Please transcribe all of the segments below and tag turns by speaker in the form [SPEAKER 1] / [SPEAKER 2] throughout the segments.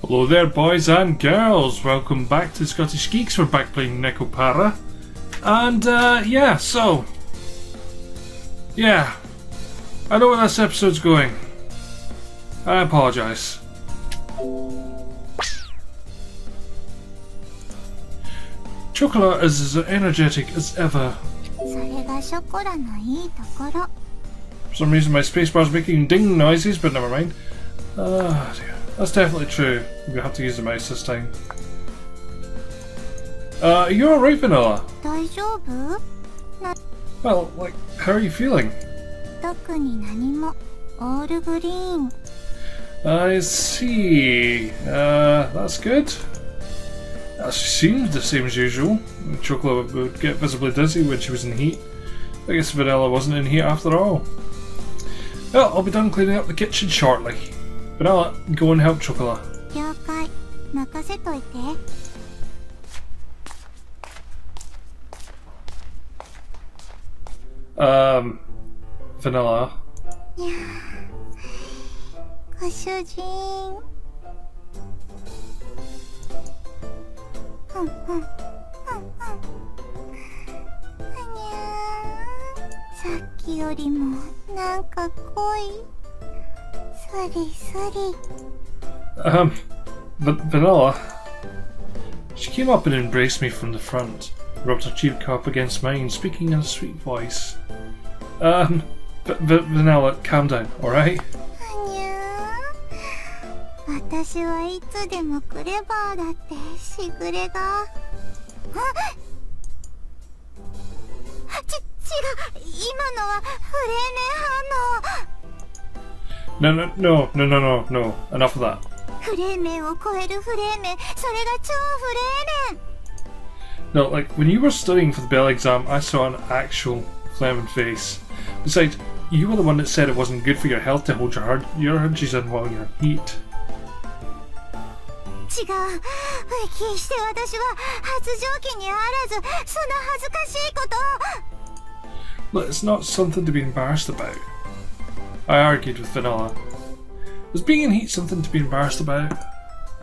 [SPEAKER 1] Hello there, boys and girls. Welcome back to Scottish Geeks. We're back playing Nekopara. And, yeah, so... yeah. I know where this episode's going. I apologise. Chocolate is as energetic as ever. For some reason my spacebar's making ding noises, but never mind. Dear. That's definitely true. We have to use the mouse this time. Are you alright, Vanilla? Well, like, how are you feeling? I see. That's good. She seems the same as usual. Chocolate would get visibly dizzy when she was in heat. I guess Vanilla wasn't in heat after all. Well, I'll be done cleaning up the kitchen shortly. Vanilla, go and help Chocolate. Vanilla. Vanilla. She came up and embraced me from the front, rubbed her cheek up against mine, speaking in a sweet voice. Vanilla, calm down, alright? No, enough of that. No, like, when you were studying for the bell exam, I saw an actual flaming face. Besides, you were the one that said it wasn't good for your health to hold your hunches in while you're in heat. Look, it's not something to be embarrassed about. I argued with Vanilla. Was being in heat something to be embarrassed about?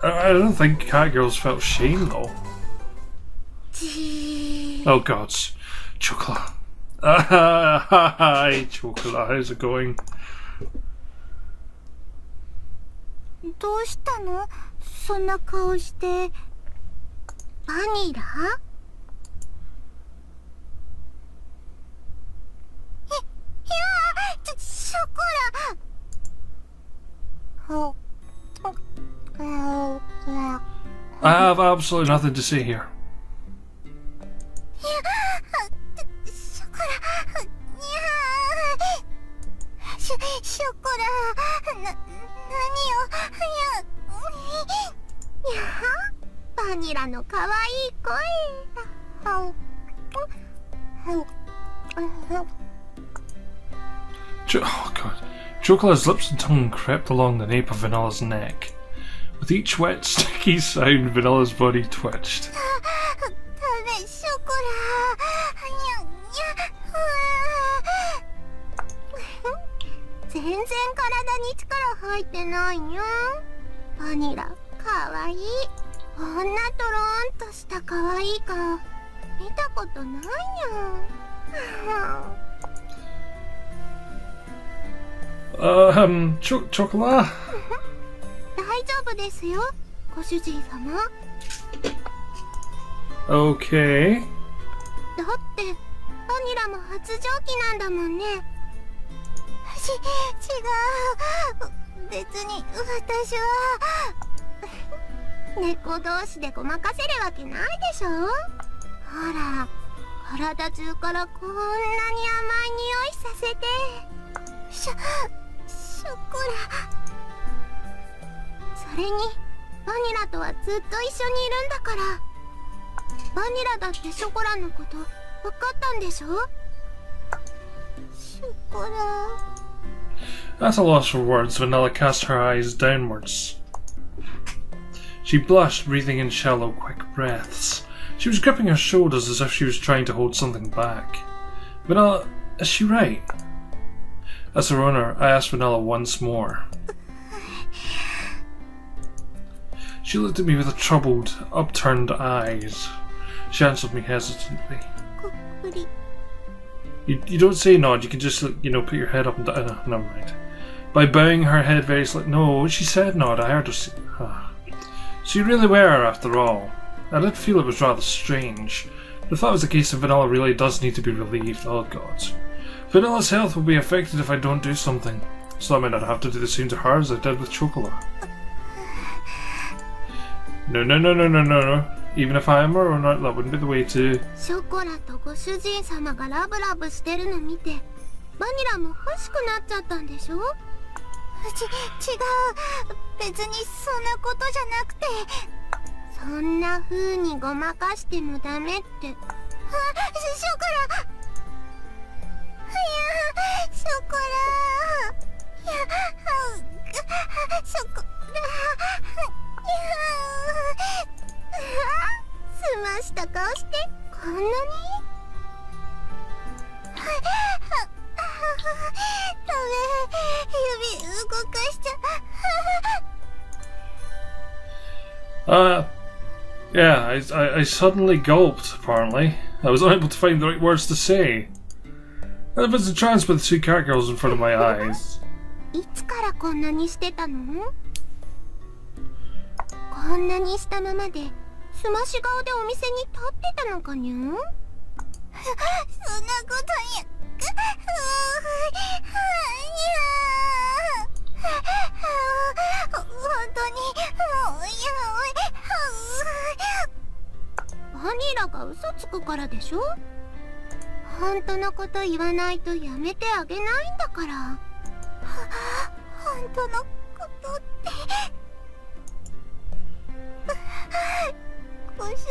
[SPEAKER 1] I don't think catgirls felt shame though. Oh gods. Chocolate. Hi Chocolate, how's it going? I have absolutely nothing to say here. Oh god. Chocolate's lips and tongue crept along the nape of Vanilla's neck. With each wet, sticky sound, Vanilla's body twitched. Chocolate? Okay. That's a loss for words. Vanilla cast her eyes downwards. She blushed, breathing in shallow, quick breaths. She was gripping her shoulders as if she was trying to hold something back. Vanilla, is she right? As her owner, I asked Vanilla once more. She looked at me with troubled, upturned eyes. She answered me hesitantly. You don't say nod, you can just, put your head up and down. Never mind. By bowing her head very slightly. No, she said nod, I heard her say. So you really were, after all. I did feel it was rather strange. But if that was the case, then Vanilla really does need to be relieved. Oh god. Vanilla's health will be affected if I don't do something. So I might not have to do the same to her as I did with Chocola. No. Even if I am her owner, that wouldn't be the way to...
[SPEAKER 2] ショコラとご主人様がラブラブしてるの見て、バニラも欲しくなっちゃったんでしょ？違う。別にそんなことじゃなくて。そんな風にごまかしてもダメって。ショコラ。ショコラ。すました顔してこんなにダメ指動かしちゃ
[SPEAKER 1] Yeah, I suddenly gulped, apparently. I was unable to find the right words to say. And there was a chance with the two cat girls in front of my eyes.
[SPEAKER 2] いつからこんなにしてたの？こんなにしたままですまし顔でお店に立ってたのかにゃ？そんなことに本当にバニラが嘘つくからでしょ？本当のこと言わないとやめてあげないんだから。本当のことって。ご主人。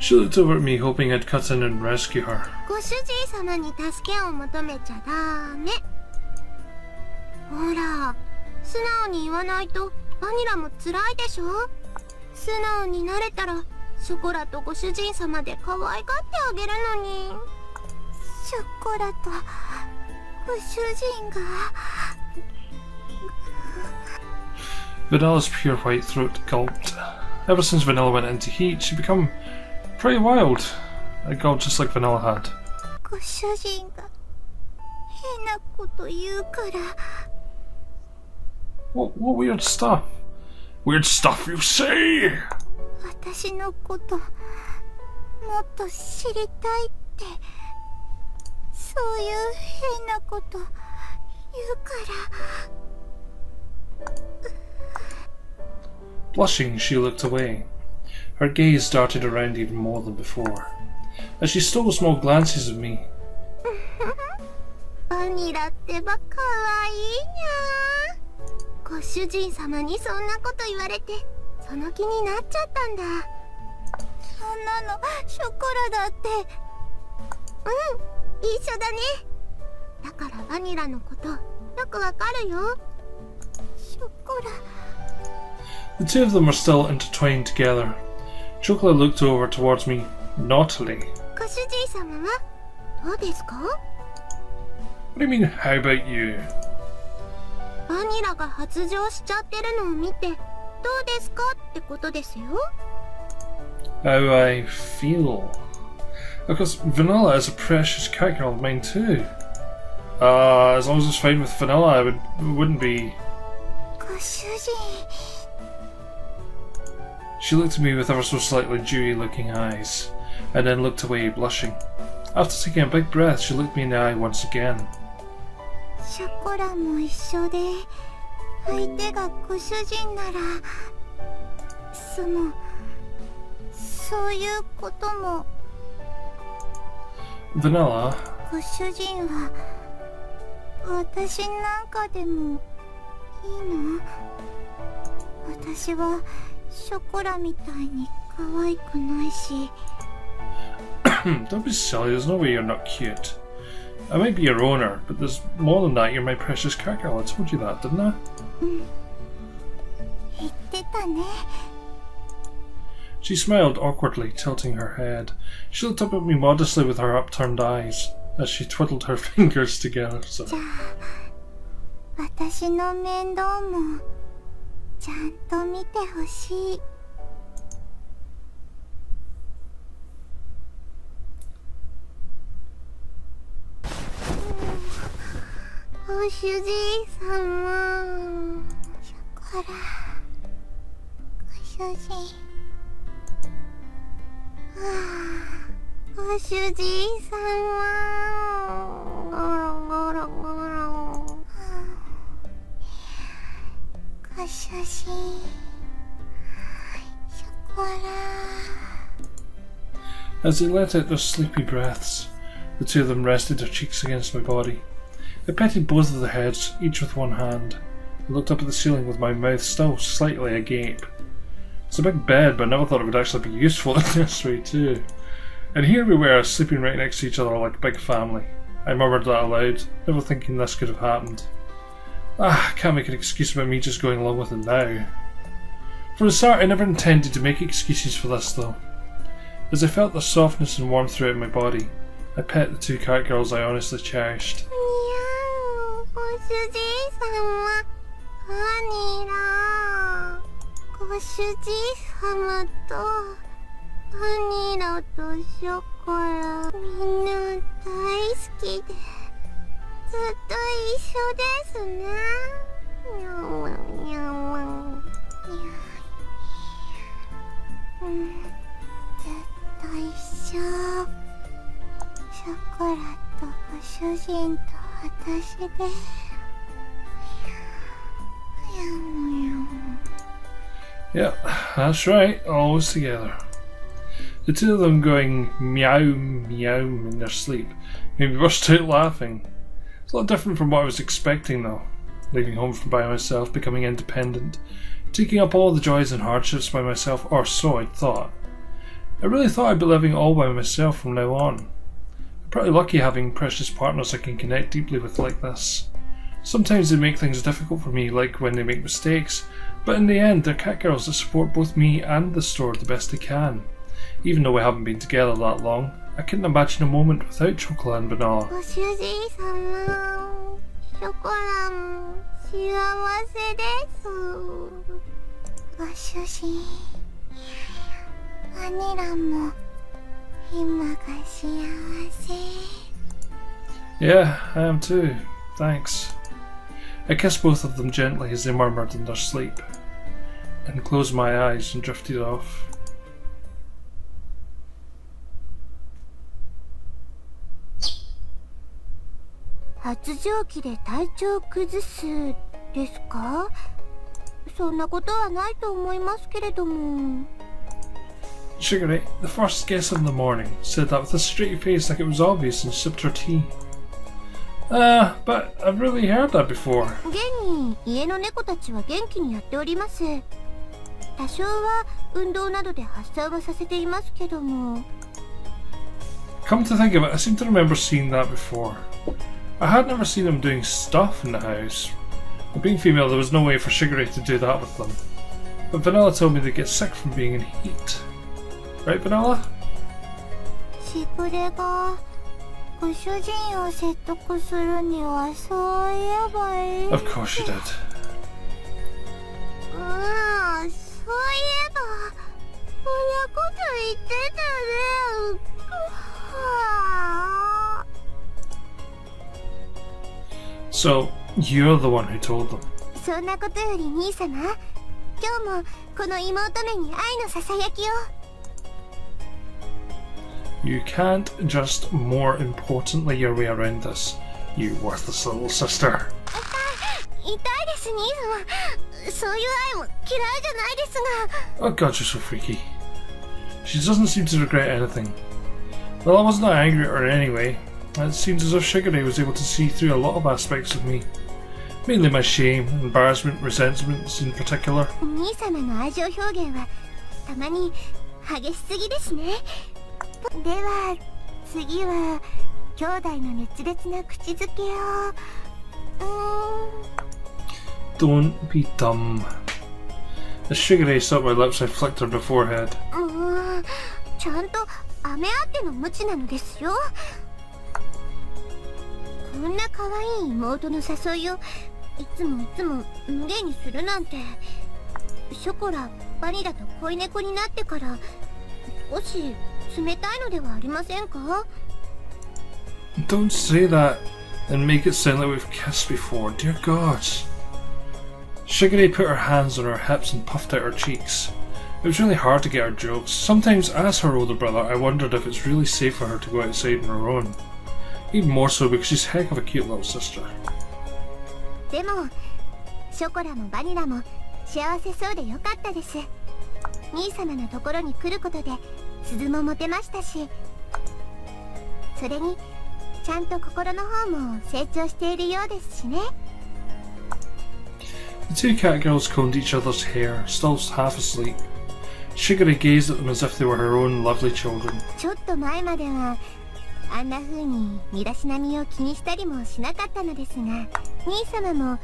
[SPEAKER 1] She looked over at me, hoping I'd cut in and rescue her.
[SPEAKER 2] ご主人様に助けを求めちゃダメ。ほら、素直に言わないとバニラも辛いでしょ？素直になれたらショコラとご主人様で可愛がってあげるのに。ショコラとご主人が。
[SPEAKER 1] Vanilla's pure white throat gulped. Ever since Vanilla went into heat, she'd become pretty wild. A gulp just like Vanilla had.
[SPEAKER 2] ご主人が変なこと言うから。
[SPEAKER 1] What weird stuff? Weird stuff you say?
[SPEAKER 2] 私のこともっと知りたいって、そういう変なこと言うから。
[SPEAKER 1] Blushing, she looked away. Her gaze darted around even more than before, as she stole small glances at me.
[SPEAKER 2] バニラってばかわいいにゃ。ご主人様にそんなこと言われてその気になっちゃったんだ。そんなのショコラだって。一緒だね。だからバニラのことよくわかるよ。ショコラ。
[SPEAKER 1] The two of them were still intertwined together. Chocolate looked over towards me naughtily.
[SPEAKER 2] ご主人様はどうですか？
[SPEAKER 1] What do you mean, how about you?
[SPEAKER 2] バニラが発情しちゃってるのを見てどうですかってことですよ。
[SPEAKER 1] How I feel. Of course, Vanilla is a precious cat girl of mine too. As long as it's fine with Vanilla, it wouldn't be.
[SPEAKER 2] ご主人。
[SPEAKER 1] She looked at me with ever so slightly dewy-looking eyes, and then looked away, blushing. After taking a big breath, she looked me in the eye once again.
[SPEAKER 2] ショコラも一緒で、相手がご主人なら、そういうことも。
[SPEAKER 1] Vanilla.
[SPEAKER 2] ご主人は私なんかでもいいの？私はショコラみたいに可愛くないし。
[SPEAKER 1] Don't be silly, there's no way you're not cute. I might be your owner, but there's more than that, you're my precious cat girl. I told you that, didn't I?
[SPEAKER 2] 言ってたね。
[SPEAKER 1] She smiled awkwardly, tilting her head. She looked up at me modestly with her upturned eyes. as she twiddled her fingers together. So.
[SPEAKER 2] じゃあ私の面倒もちゃんと見てほしい。ご主人様。ショコラ。ご主人。ご主人様。ゴロゴロゴロ。ご主人。ショコラ。
[SPEAKER 1] As they let out their sleepy breaths, the two of them rested their cheeks against my body. I petted both of their heads, each with one hand. I looked up at the ceiling with my mouth still slightly agape. It's a big bed, but I never thought it would actually be useful in this way too. And here we were, sleeping right next to each other like a big family. I murmured that aloud, never thinking this could have happened. I can't make an excuse about me just going along with it now. For the start, I never intended to make excuses for this though. As I felt the softness and warmth throughout my body, I pet the two cat girls I honestly cherished.
[SPEAKER 2] ご主人様、バニラ。ご主人様とバニラとショコラ、みんな大好きでずっと一緒ですね。にゃんわんにゃんわん。ずっと一緒。ショコラとご主人と私で。
[SPEAKER 1] Yep, that's right, always together. The two of them going meow meow in their sleep made me burst out laughing. It's a lot different from what I was expecting though. Leaving home by myself, becoming independent, taking up all the joys and hardships by myself, or so I thought. I really thought I'd be living all by myself from now on. I'm pretty lucky having precious partners I can connect deeply with like this. Sometimes they make things difficult for me, like when they make mistakes, but in the end they're cat girls that support both me and the store the best they can. Even though we haven't been together that long, I couldn't imagine a moment without chocolate and vanilla.
[SPEAKER 2] ご主人様、ショコラも幸せです。ご主人、バニラも今が幸せ。
[SPEAKER 1] Yeah, I am too. Thanks. I kissed both of them gently as they murmured in their sleep, and closed my eyes and drifted off.
[SPEAKER 2] 発情期で体調を崩すですか？そんなことはないと思いますけれども。
[SPEAKER 1] Sugary, the first guest of the morning, said that with a straight face like it was obvious and sipped her tea. But I've really heard that before.
[SPEAKER 2] 現に家の猫たちは元気にやっております。多少は運動などで発散はさせていますけども。
[SPEAKER 1] Come to think of it, I seem to remember seeing that before. I had never seen them doing stuff in the house. But being female, there was no way for Sugary to do that with them. But Vanilla told me they get sick from being in heat. Right, Vanilla?
[SPEAKER 2] しぐれがご主人を説得するにはそう言えばいい。
[SPEAKER 1] Of course she did.
[SPEAKER 2] そういえばこんなこと言ってたね。
[SPEAKER 1] So, you're the one who told them.
[SPEAKER 2] そんなことより兄様、今日もこの妹めに愛のささやきを。
[SPEAKER 1] You can't just more importantly your way around this, you worthless little sister.
[SPEAKER 2] 痛いです兄様。そういう愛も嫌いじゃないですが。
[SPEAKER 1] Oh god, you're so freaky. She doesn't seem to regret anything. Well, I wasn't that angry at her anyway. It seems as if Sugary was able to see through a lot of aspects of me. Mainly my shame, embarrassment, resentments in particular.
[SPEAKER 2] 兄様の愛情表現はたまに激しすぎですね。では次は兄弟の熱烈な口づけを。
[SPEAKER 1] Don't be dumb. As Sugary sought my lips, I flicked her the forehead.
[SPEAKER 2] ちゃんと飴あっての無知なのですよ。んな可愛い妹の誘いをいつも無限にするなんて。ショコラ、バニラと恋猫になってから少し冷たいのではありませんか？
[SPEAKER 1] Don't say that and make it sound like we've kissed before, dear God. Shigure put her hands on her hips and puffed out her cheeks. It was really hard to get her jokes. Sometimes, as her older brother, I wondered if it's really safe for her to go outside on her own. Even more so because she's a heck of a cute little sister.
[SPEAKER 2] でも、ショコラもバニラも幸せそうでよかったです。兄様のところに来ることで鈴も持てましたし、それにちゃんと心の方も成長しているようですしね。
[SPEAKER 1] The two cat girls combed each other's hair, still half asleep. Shigure gazed at them as if they were her own lovely children.
[SPEAKER 2] ちょっと前まではあんな風に身だしなみを気にしたりもしなかったのですが、兄様も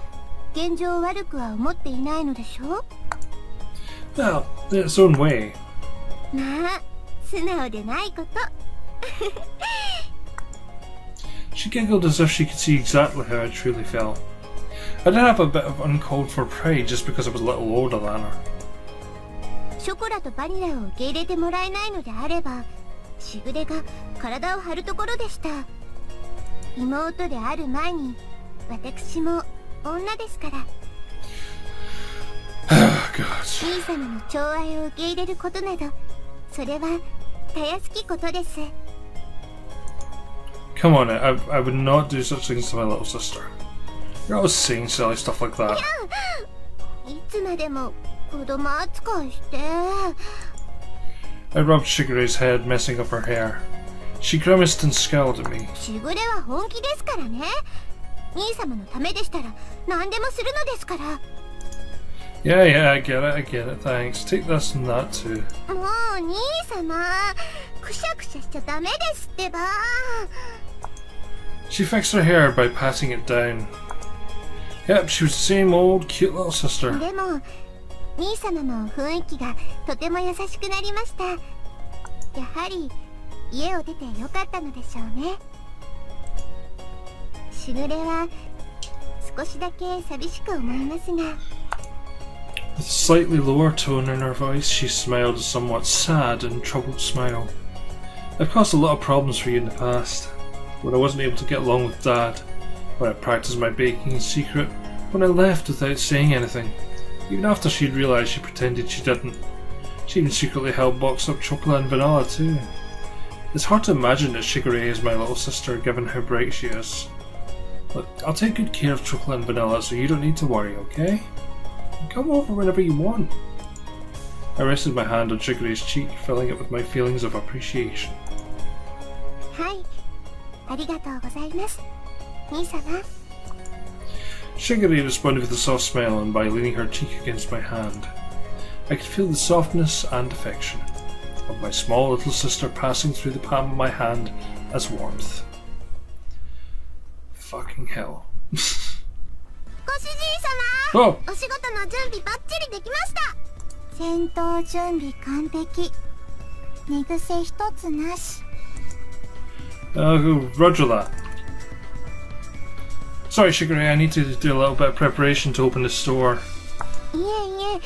[SPEAKER 2] 現状を悪くは思っていないのでしょう？
[SPEAKER 1] Well, in its own way.
[SPEAKER 2] まあ、素直でないこと。
[SPEAKER 1] She giggled as if she could see exactly how I truly felt. I did have a bit of uncalled for pride just because I was a little older than her.
[SPEAKER 2] ショコラとバニラを受け入れてもらえないのであれば、しぐれが体を張るところでした。妹である前に、私も女ですから。兄様の寵愛を受け入れることなど、それはたやすきことです。
[SPEAKER 1] Come on, I would not do such things to my little sister. You're always saying silly stuff like that.
[SPEAKER 2] いつまでも子供扱いして。
[SPEAKER 1] I rubbed Shigure's head, messing up her hair. She grimaced and scowled at me.
[SPEAKER 2] しぐれは本気ですからね。兄様のためでしたら何でもするのですから。
[SPEAKER 1] Yeah, I get it, thanks. Take this and that too.
[SPEAKER 2] もう兄様、くしゃくしゃしちゃダメですってば。
[SPEAKER 1] She fixed her hair by patting it down. Yep, she was the same old cute little sister.
[SPEAKER 2] でも兄様も雰囲気がとても優しくなりました。やはり家を出てよかったのでしょうね。しぐれは少しだけ寂しく思いますが。
[SPEAKER 1] With a slightly lower tone in her voice, she smiled a somewhat sad and troubled smile. I've caused a lot of problems for you in the past. When I wasn't able to get along with Dad, when I practiced my baking in secret, when I left without saying anything. Even after she'd realised, she pretended she didn't. She even secretly held boxed up chocolate and vanilla too. It's hard to imagine that Shigure is my little sister given how bright she is. Look, I'll take good care of chocolate and vanilla so you don't need to worry, okay? Come over whenever you want. I rested my hand on Shigure's cheek, filling it with my feelings of appreciation.
[SPEAKER 2] はい、ありがとうございます、兄様。
[SPEAKER 1] Shigure responded with a soft smile and by leaning her cheek against my hand. I could feel the softness and affection of my small little sister passing through the palm of my hand as warmth. Fucking hell.
[SPEAKER 2] ご主人様、
[SPEAKER 1] Oh!
[SPEAKER 2] お仕事の準備バッチリできました。戦闘準備完璧。寝癖一つなし。
[SPEAKER 1] Roger that. Sorry, Shigure, I need to do a little bit of preparation to open the store.
[SPEAKER 2] いえいえ、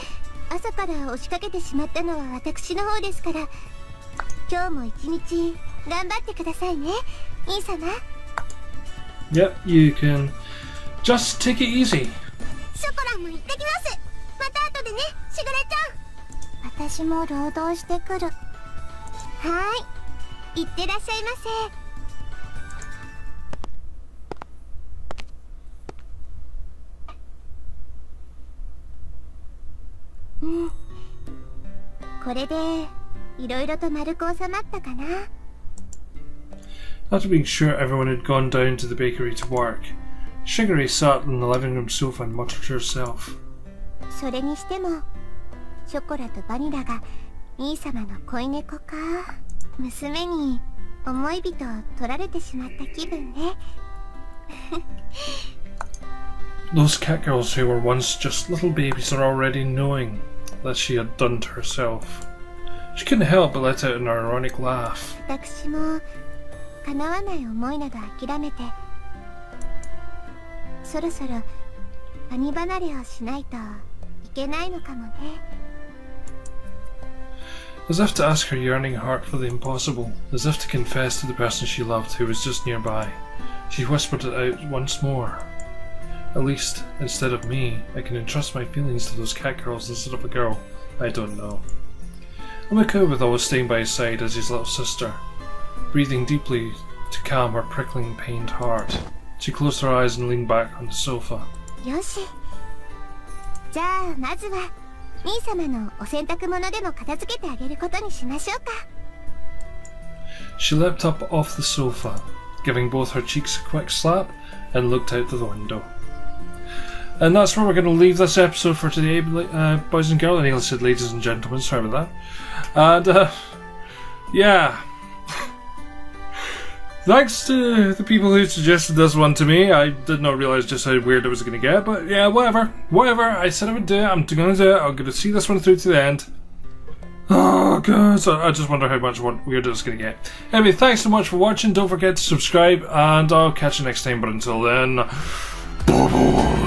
[SPEAKER 2] 朝から押しかけてしまったのは私の方ですから、今日も一日頑張ってくださいね、兄様。
[SPEAKER 1] Yep, you can just take it easy.
[SPEAKER 2] ショコラも行ってきます。また後でね、しぐれちゃん。私も労働してくる。はい、行ってらっしゃいませ。これでいろいろと丸く収まったかな。
[SPEAKER 1] After being sure everyone had gone down to the bakery to work, Shigure sat on the living room sofa and muttered to herself.
[SPEAKER 2] それにしてもショコラとバニラが兄様の恋猫か。娘に思い人を取られてしまった気分ね。
[SPEAKER 1] Those cat girls who were once just little babies are already knowing that she had done to herself. She couldn't help but let out an ironic laugh.
[SPEAKER 2] 私も叶わない思いなど諦めてそろそろ兄離れをしないといけないのかもね。
[SPEAKER 1] As if to ask her yearning heart for the impossible, as if to confess to the person she loved who was just nearby, she whispered it out once more. At least, instead of me, I can entrust my feelings to those cat girls instead of a girl I don't know. Amiko was always staying by his side as his little sister, breathing deeply to calm her prickling, pained heart. She closed her eyes and leaned back on the sofa.
[SPEAKER 2] よし。じゃあまずは兄様のお洗濯物でも片付けてあげることにしましょうか。
[SPEAKER 1] She leapt up off the sofa, giving both her cheeks a quick slap, and looked out the window. And that's where we're going to leave this episode for today, boys and girls. I nearly said ladies and gentlemen, sorry about that. And, yeah. Thanks to the people who suggested this one to me. I did not realise just how weird it was going to get, but yeah, whatever. I said I would do it, I'm going to do it. I'm going to see this one through to the end. Oh god, so I just wonder how much weird it's going to get. Anyway, thanks so much for watching. Don't forget to subscribe, and I'll catch you next time. But until then, bye bye.